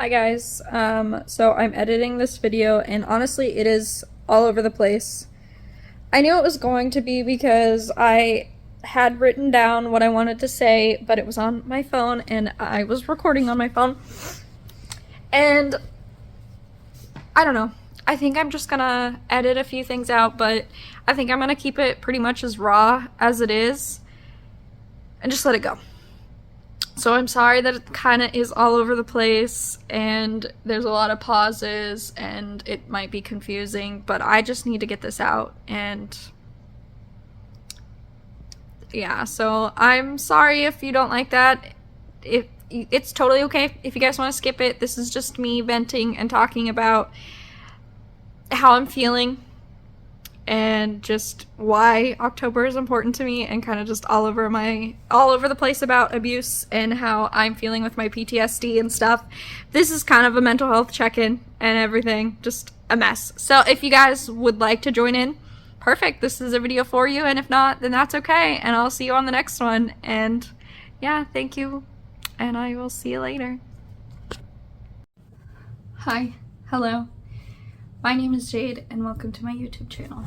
Hi guys, so I'm editing this video and honestly it is all over the place. I knew it was going to be because I had written down what I wanted to say, but it was on my phone and I was recording on my phone. And I don't know. I think I'm just gonna edit a few things out, but I think I'm gonna keep it pretty much as raw as it is and just let it go. So I'm sorry that it kind of is all over the place and there's a lot of pauses and it might be confusing, but I just need to get this out. And yeah, so I'm sorry if you don't like that. It's totally okay if you guys want to skip it. This is just me venting and talking about how I'm feeling and just why October is important to me, and kind of just all over the place about abuse and how I'm feeling with my PTSD and stuff. This is kind of a mental health check-in and everything, just a mess. So if you guys would like to join in, perfect, this is a video for you, and if not, then that's okay, and I'll see you on the next one. And yeah, thank you, and I will see you later. Hi, hello. My name is Jade, and welcome to my YouTube channel.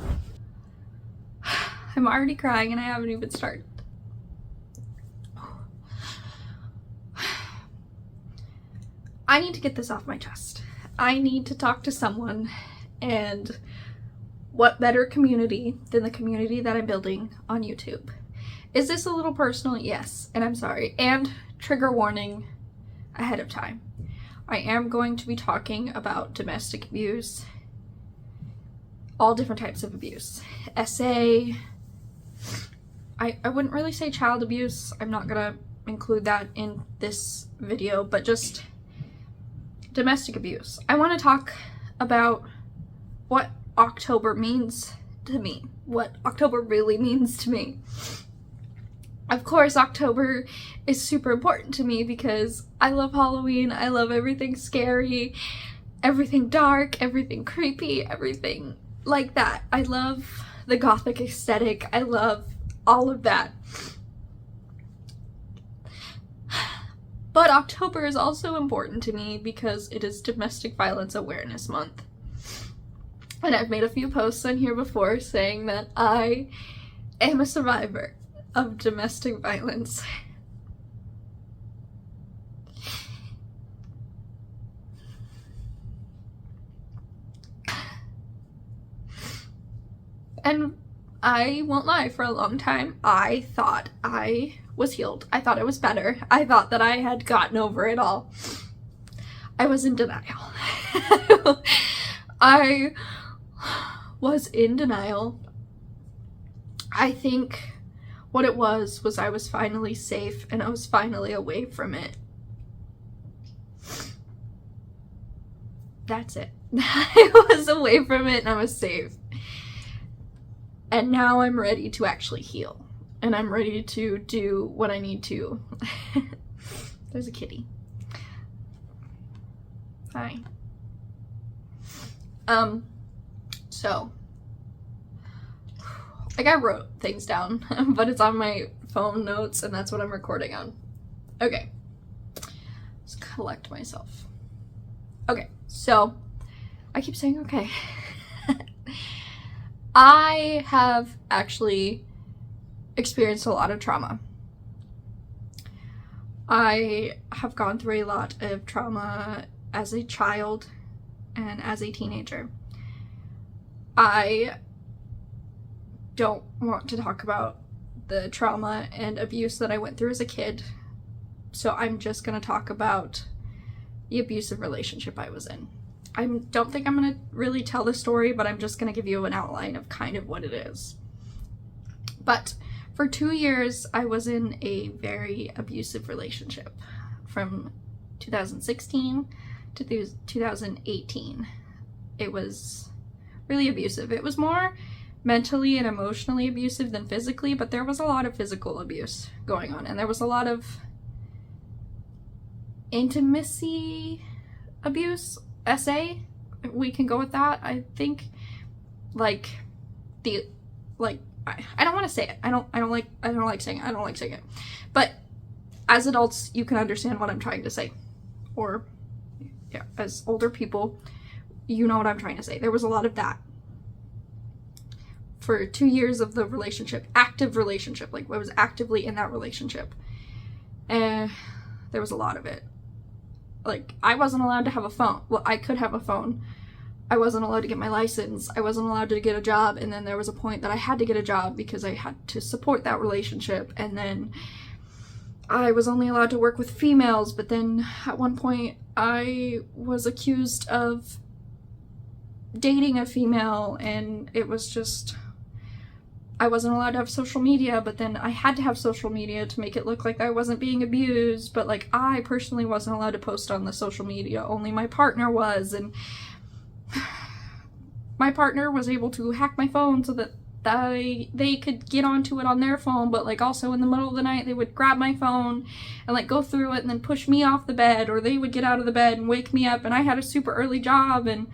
I'm already crying and I haven't even started. I need to get this off my chest. I need to talk to someone, and what better community than the community that I'm building on YouTube? Is this a little personal? Yes, and I'm sorry. And trigger warning ahead of time. I am going to be talking about domestic abuse, all different types of abuse. SA, I wouldn't really say child abuse. I'm not gonna include that in this video, but just domestic abuse. I want to talk about what October means to me, what October really means to me. Of course, October is super important to me because I love Halloween, I love everything scary, everything dark, everything creepy, everything like that. I love the gothic aesthetic. I love all of that. But October is also important to me because it is Domestic Violence Awareness Month. And I've made a few posts on here before saying that I am a survivor of domestic violence. And I won't lie, for a long time, I thought I was healed. I thought I was better. I thought that I had gotten over it all. I was in denial. I was in denial. I think what it was I was finally safe and I was finally away from it. That's it. I was away from it and I was safe. And now I'm ready to actually heal. And I'm ready to do what I need to. There's a kitty. Hi. So, like, I wrote things down, but it's on my phone notes and that's what I'm recording on. Okay. Let's collect myself. Okay, so I keep saying okay. I have actually experienced a lot of trauma. I have gone through a lot of trauma as a child and as a teenager. I don't want to talk about the trauma and abuse that I went through as a kid, so I'm just going to talk about the abusive relationship I was in. I don't think I'm going to really tell the story, but I'm just going to give you an outline of kind of what it is. But for 2 years, I was in a very abusive relationship from 2016 to 2018. It was really abusive. It was more mentally and emotionally abusive than physically, but there was a lot of physical abuse going on, and there was a lot of intimacy abuse. SA, we can go with that. I think, like, I don't want to say it. I don't like saying it. But as adults, you can understand what I'm trying to say, or as older people, you know what I'm trying to say. There was a lot of that. For 2 years of the relationship, active relationship, like I was actively in that relationship. And there was a lot of it. Like, I wasn't allowed to have a phone. Well, I could have a phone. I wasn't allowed to get my license. I wasn't allowed to get a job. And then there was a point that I had to get a job because I had to support that relationship. And then I was only allowed to work with females. But then at one point I was accused of dating a female, and it was just, I wasn't allowed to have social media, but then I had to have social media to make it look like I wasn't being abused. But like, I personally wasn't allowed to post on the social media, only my partner was. And my partner was able to hack my phone so that they could get onto it on their phone, but like also in the middle of the night they would grab my phone and like go through it and then push me off the bed, or they would get out of the bed and wake me up. And I had a super early job, and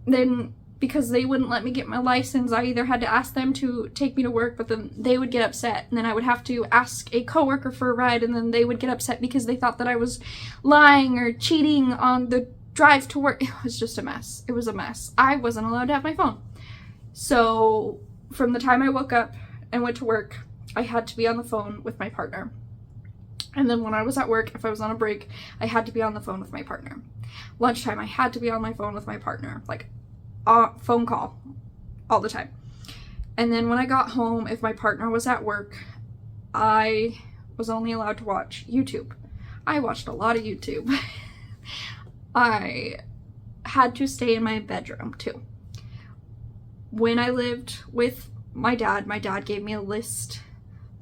then because they wouldn't let me get my license, I either had to ask them to take me to work, but then they would get upset, and then I would have to ask a coworker for a ride, and then they would get upset because they thought that I was lying or cheating on the drive to work. It was just a mess. It was a mess. I wasn't allowed to have my phone. So from the time I woke up and went to work, I had to be on the phone with my partner. And then when I was at work, if I was on a break, I had to be on the phone with my partner. Lunchtime, I had to be on my phone with my partner, like phone call all the time. And then when I got home, if my partner was at work, I was only allowed to watch YouTube. I watched a lot of YouTube. I had to stay in my bedroom too. When I lived with my dad gave me a list,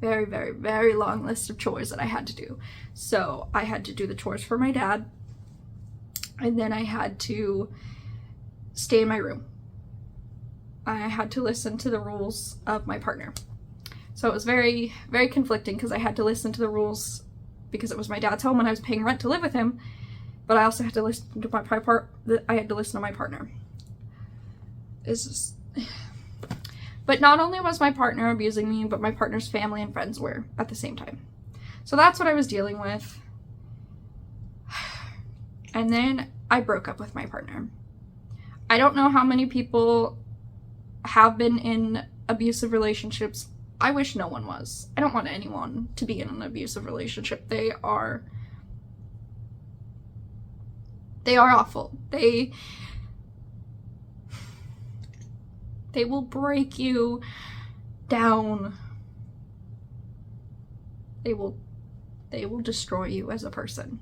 very, very, very long list of chores that I had to do. So I had to do the chores for my dad, and then I had to stay in my room. I had to listen to the rules of my partner. So it was very, very conflicting because I had to listen to the rules because it was my dad's home and I was paying rent to live with him, but I also had to listen to my partner. But not only was my partner abusing me, but my partner's family and friends were at the same time. So that's what I was dealing with. And then I broke up with my partner. I don't know how many people have been in abusive relationships. I wish no one was. I don't want anyone to be in an abusive relationship. They are awful. They will break you down. They will destroy you as a person.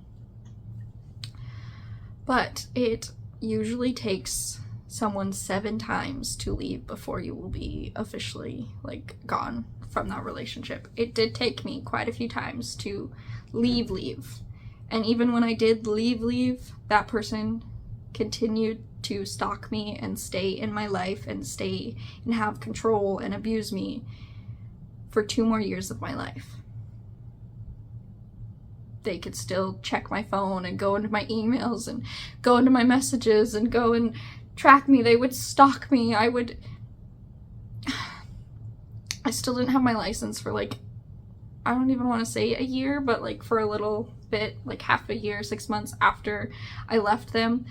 But it usually takes someone 7 times to leave before you will be officially like gone from that relationship. It did take me quite a few times to leave. And even when I did leave, that person continued to stalk me and stay in my life and stay and have control and abuse me for 2 more years of my life. They could still check my phone and go into my emails and go into my messages and go and track me. They would stalk me. I still didn't have my license for like, I don't even want to say a year, but like for a little bit, like half a year, 6 months after I left them.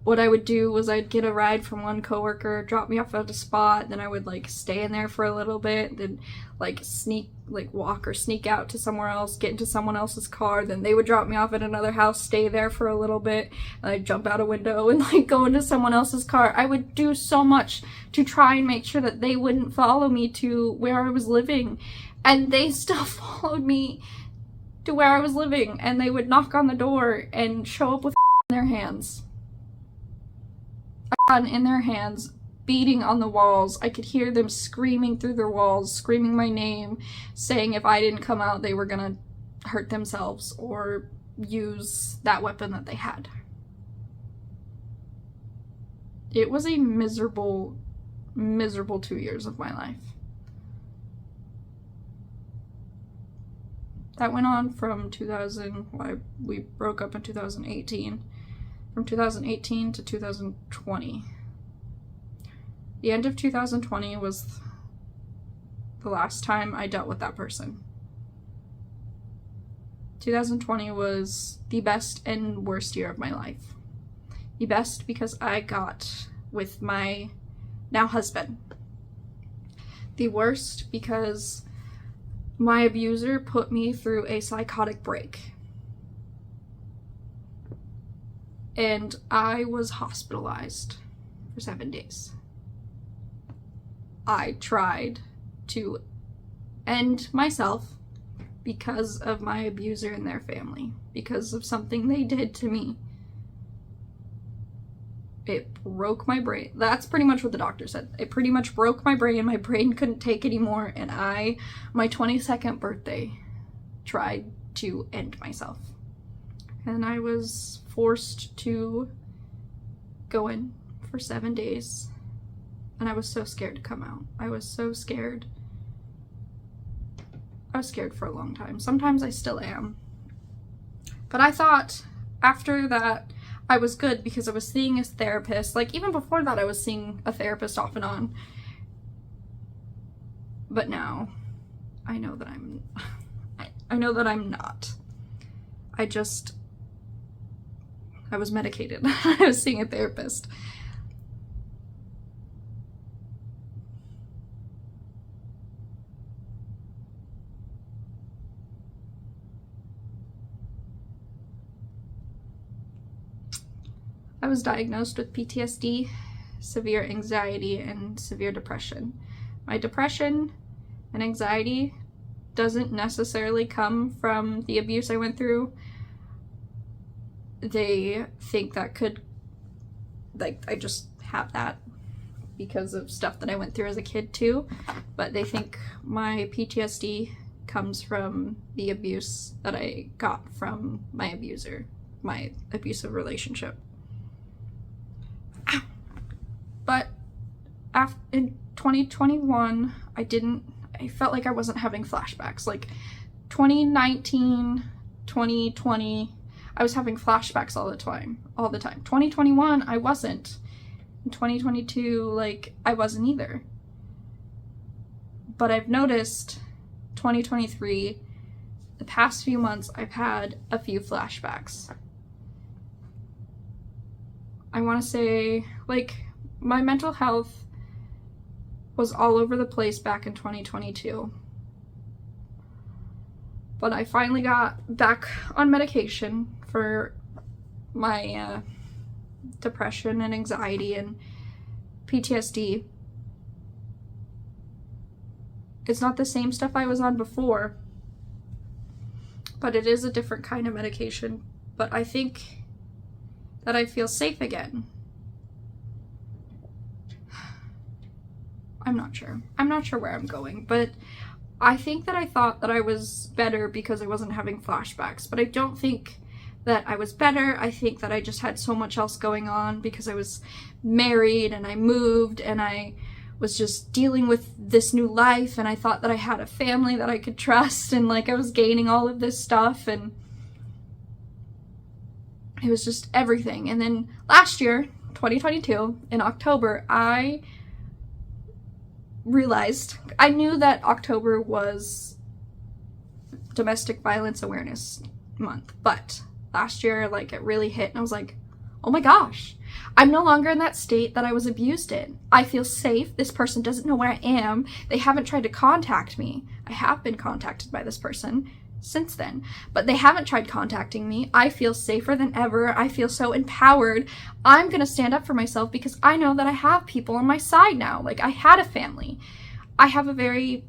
What I would do was I'd get a ride from one coworker, drop me off at a spot, then I would like stay in there for a little bit, then like walk or sneak out to somewhere else, get into someone else's car, then they would drop me off at another house, stay there for a little bit, and I'd jump out a window and like go into someone else's car. I would do so much to try and make sure that they wouldn't follow me to where I was living, and they still followed me to where I was living, and they would knock on the door and show up with in their hands. In their hands, beating on the walls. I could hear them screaming through their walls, screaming my name, saying if I didn't come out, they were gonna hurt themselves or use that weapon that they had. It was a miserable, miserable 2 years of my life. That went on from we broke up in 2018. From 2018 to 2020. The end of 2020 was the last time I dealt with that person. 2020 was the best and worst year of my life. The best because I got with my now husband. The worst because my abuser put me through a psychotic break. And I was hospitalized for 7 days. I tried to end myself because of my abuser and their family, because of something they did to me. It broke my brain. That's pretty much what the doctor said. It pretty much broke my brain. My brain couldn't take anymore, and my 22nd birthday, tried to end myself. And I was forced to go in for 7 days, and I was so scared to come out. I was so scared. I was scared for a long time. Sometimes I still am. But I thought after that I was good because I was seeing a therapist. Like, even before that I was seeing a therapist off and on. But now I know that I know that I'm not. I was medicated. I was seeing a therapist. I was diagnosed with PTSD, severe anxiety, and severe depression. My depression and anxiety doesn't necessarily come from the abuse I went through. They think that could, like, I just have that because of stuff that I went through as a kid too, but they think my PTSD comes from the abuse that I got from my abuser, my abusive relationship. But in 2021, I felt like I wasn't having flashbacks. Like 2019, 2020, I was having flashbacks all the time. 2021, I wasn't. In 2022, like, I wasn't either. But I've noticed 2023, the past few months, I've had a few flashbacks. I want to say, like, my mental health was all over the place back in 2022. But I finally got back on medication for my depression and anxiety and PTSD. It's not the same stuff I was on before, but it is a different kind of medication. But I think that I feel safe again. I'm not sure. I'm not sure where I'm going, but I think that I thought that I was better because I wasn't having flashbacks, but I don't think that I was better. I think that I just had so much else going on because I was married and I moved and I was just dealing with this new life, and I thought that I had a family that I could trust, and like I was gaining all of this stuff, and it was just everything. And then last year, 2022, in October, I realized, I knew that October was Domestic Violence Awareness Month, but last year, like, it really hit, and I was like, oh my gosh, I'm no longer in that state that I was abused in. I feel safe. This person doesn't know where I am. They haven't tried to contact me. I have been contacted by this person since then, but they haven't tried contacting me. I feel safer than ever. I feel so empowered. I'm gonna stand up for myself because I know that I have people on my side now. Like, I had a family. I have a very,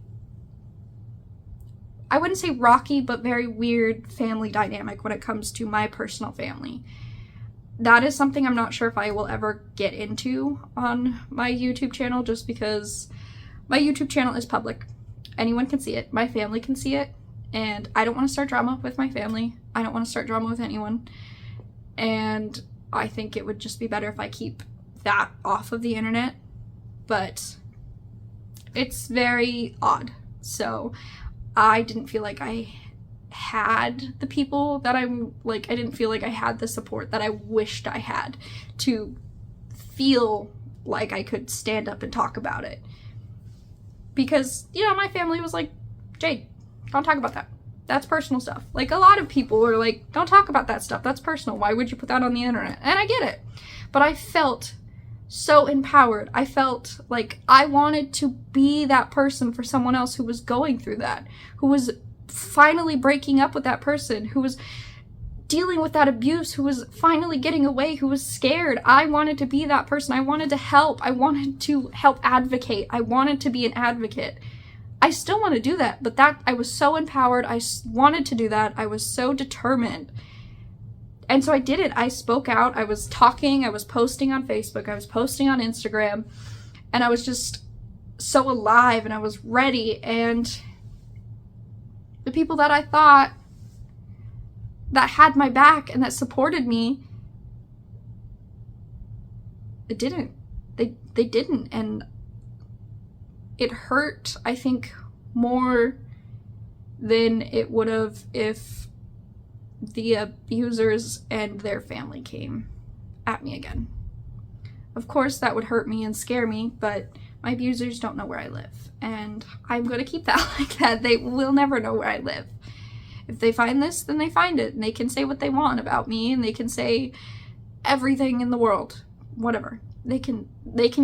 I wouldn't say rocky, but very weird family dynamic when it comes to my personal family. That is something I'm not sure if I will ever get into on my YouTube channel, just because my YouTube channel is public. Anyone can see it. My family can see it. And I don't want to start drama with my family. I don't want to start drama with anyone. And I think it would just be better if I keep that off of the internet. But it's very odd. So I didn't feel like I had the people that I'm like, I didn't feel like I had the support that I wished I had to feel like I could stand up and talk about it. Because, you know, my family was like, Jade, don't talk about that. That's personal stuff. Like, a lot of people were like, don't talk about that stuff. That's personal. Why would you put that on the internet? And I get it. But I felt so empowered. I felt like I wanted to be that person for someone else who was going through that, who was finally breaking up with that person, who was dealing with that abuse, who was finally getting away, who was scared. I wanted to be that person. I wanted to help. I wanted to help advocate. I wanted to be an advocate. I still want to do that, but I was so empowered. I wanted to do that. I was so determined. And so I did it. I spoke out. I was talking. I was posting on Facebook. I was posting on Instagram. And I was just so alive, and I was ready. And the people that I thought that had my back and that supported me, it didn't. They didn't. And it hurt, I think, more than it would have if the abusers and their family came at me again. Of course, that would hurt me and scare me, but my abusers don't know where I live. And I'm going to keep that like that. They will never know where I live. If they find this, then they find it. And they can say what they want about me, and they can say everything in the world. Whatever. They can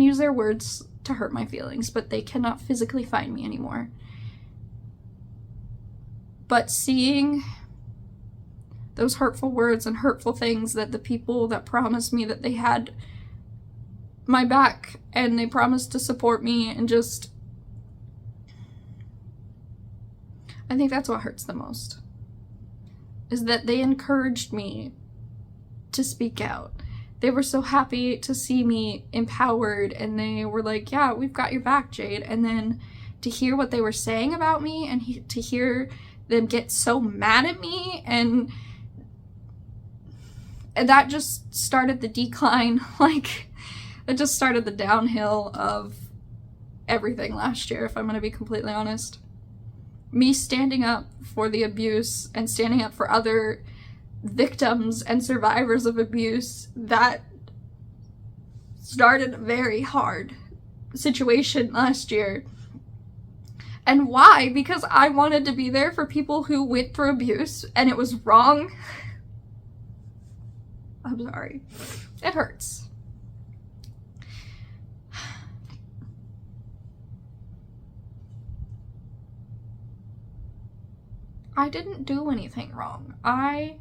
use their words to hurt my feelings, but they cannot physically find me anymore. But seeing those hurtful words and hurtful things that the people that promised me that they had my back and they promised to support me, and just, I think that's what hurts the most, is that they encouraged me to speak out. They were so happy to see me empowered, and they were like, yeah, we've got your back, Jade. And then to hear what they were saying about me, and to hear them get so mad at me, and that just started the decline. Like, it just started the downhill of everything last year, if I'm going to be completely honest. Me standing up for the abuse and standing up for other victims and survivors of abuse, that started a very hard situation last year. And why? Because I wanted to be there for people who went through abuse, and it was wrong. I'm sorry. It hurts. I didn't do anything wrong. I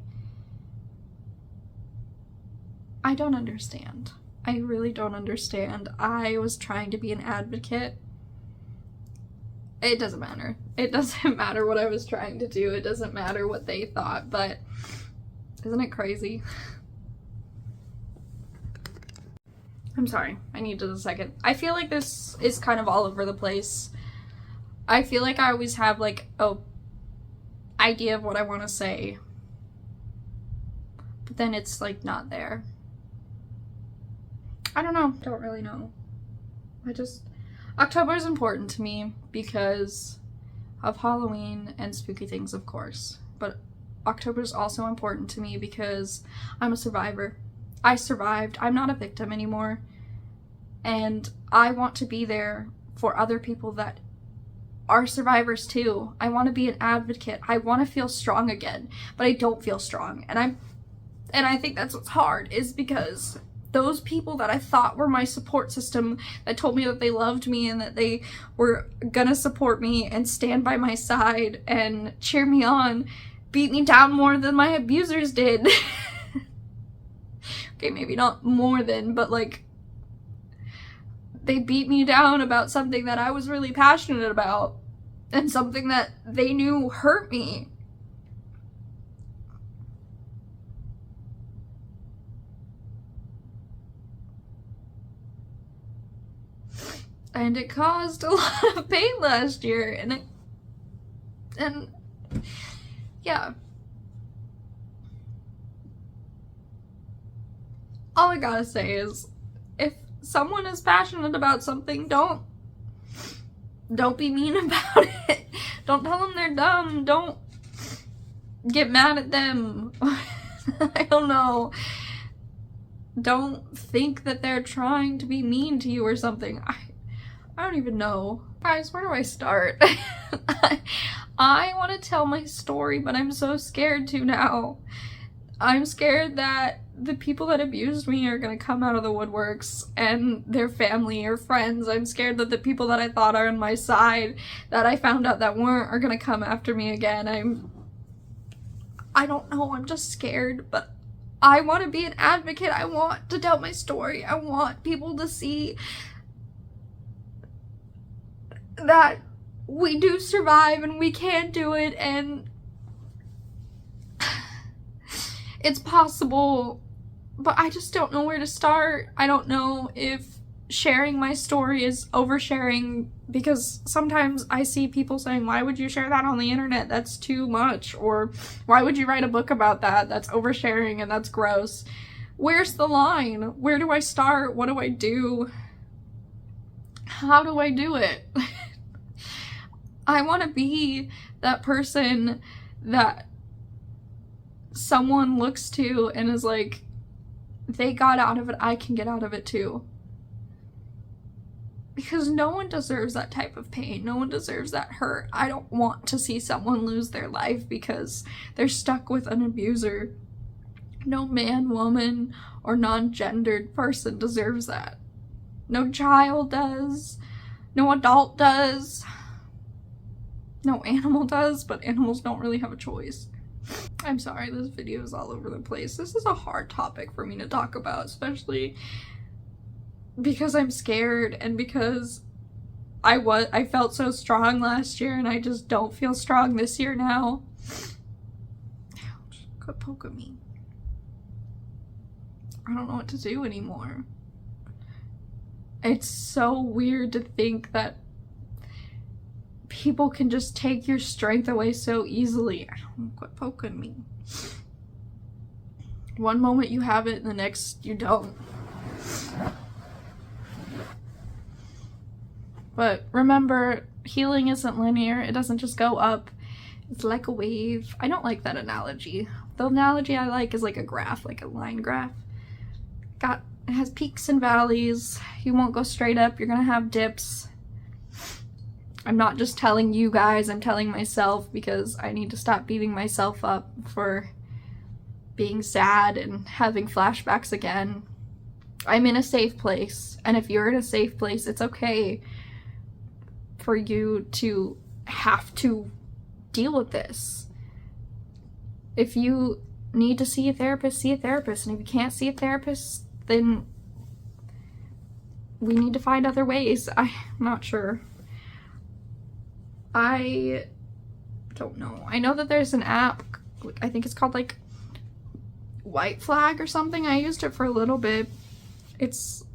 don't understand. I really don't understand. I was trying to be an advocate. It doesn't matter. It doesn't matter what I was trying to do. It doesn't matter what they thought, but isn't it crazy? I'm sorry. I needed a second. I feel like this is kind of all over the place. I feel like I always have like a idea of what I want to say, but then it's like not there. I don't know. Don't really know. October is important to me because of Halloween and spooky things, of course. But October is also important to me because I'm a survivor. I survived. I'm not a victim anymore. And I want to be there for other people that are survivors too. I want to be an advocate. I want to feel strong again, but I don't feel strong. And I think that's what's hard, is because those people that I thought were my support system, that told me that they loved me and that they were gonna support me and stand by my side and cheer me on, beat me down more than my abusers did. Okay, maybe not more than, but like, they beat me down about something that I was really passionate about and something that they knew hurt me. And it caused a lot of pain last year, and yeah. All I gotta say is, if someone is passionate about something, don't be mean about it. Don't tell them they're dumb. Don't get mad at them. I don't know. Don't think that they're trying to be mean to you or something. I don't even know. Guys, where do I start? I want to tell my story, but I'm so scared to now. I'm scared that the people that abused me are gonna come out of the woodworks, and their family or friends. I'm scared that the people that I thought are on my side, that I found out that weren't, are gonna come after me again. I don't know, I'm just scared, but I want to be an advocate. I want to tell my story. I want people to see that we do survive and we can do it, and it's possible, but I just don't know where to start. I don't know if sharing my story is oversharing, because sometimes I see people saying, why would you share that on the internet? That's too much. Or why would you write a book about that? That's oversharing and that's gross. Where's the line? Where do I start? What do I do? How do I do it? I want to be that person that someone looks to and is like, they got out of it, I can get out of it too. Because no one deserves that type of pain. No one deserves that hurt. I don't want to see someone lose their life because they're stuck with an abuser. No man, woman, or non-gendered person deserves that. No child does. No adult does. No animal does, but animals don't really have a choice. I'm sorry, this video is all over the place. This is a hard topic for me to talk about, especially because I'm scared and because I felt so strong last year and I just don't feel strong this year now. Ouch, quit poking me. I don't know what to do anymore. It's so weird to think that people can just take your strength away so easily. I don't know, quit poking me. One moment you have it and the next you don't. But remember, healing isn't linear. It doesn't just go up. It's like a wave. I don't like that analogy. The analogy I like is like a graph, like a line graph. It has peaks and valleys. You won't go straight up. You're gonna have dips. I'm not just telling you guys, I'm telling myself, because I need to stop beating myself up for being sad and having flashbacks again. I'm in a safe place, and if you're in a safe place, it's okay for you to have to deal with this. If you need to see a therapist, see a therapist. And if you can't see a therapist, then we need to find other ways. I'm not sure. I don't know. I know that there's an app, I think it's called like White Flag or something. I used it for a little bit. It's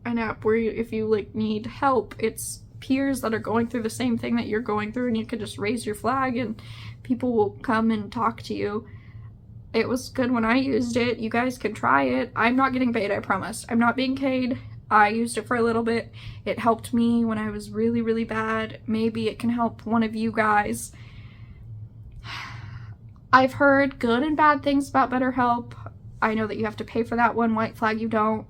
an app where if you like need help, it's peers that are going through the same thing that you're going through, and you can just raise your flag and people will come and talk to you. It was good when I used it. You guys can try it. I'm not getting paid, I promise. I'm not being paid. I used it for a little bit. It helped me when I was really, really bad. Maybe it can help one of you guys. I've heard good and bad things about BetterHelp. I know that you have to pay for that one. White Flag, you don't.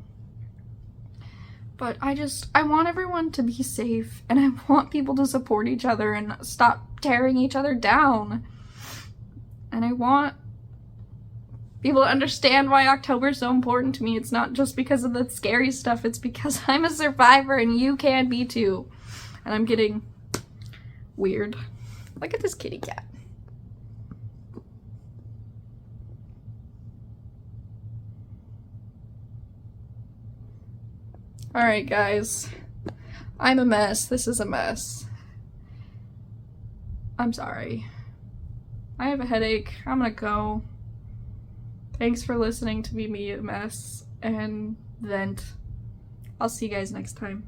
But I want everyone to be safe, and I want people to support each other and stop tearing each other down. And I want people to understand why October is so important to me. It's not just because of the scary stuff, it's because I'm a survivor and you can be too. And I'm getting weird. Look at this kitty cat. Alright guys, I'm a mess. This is a mess. I'm sorry. I have a headache. I'm gonna go. Thanks for listening to me be a mess and vent. I'll see you guys next time.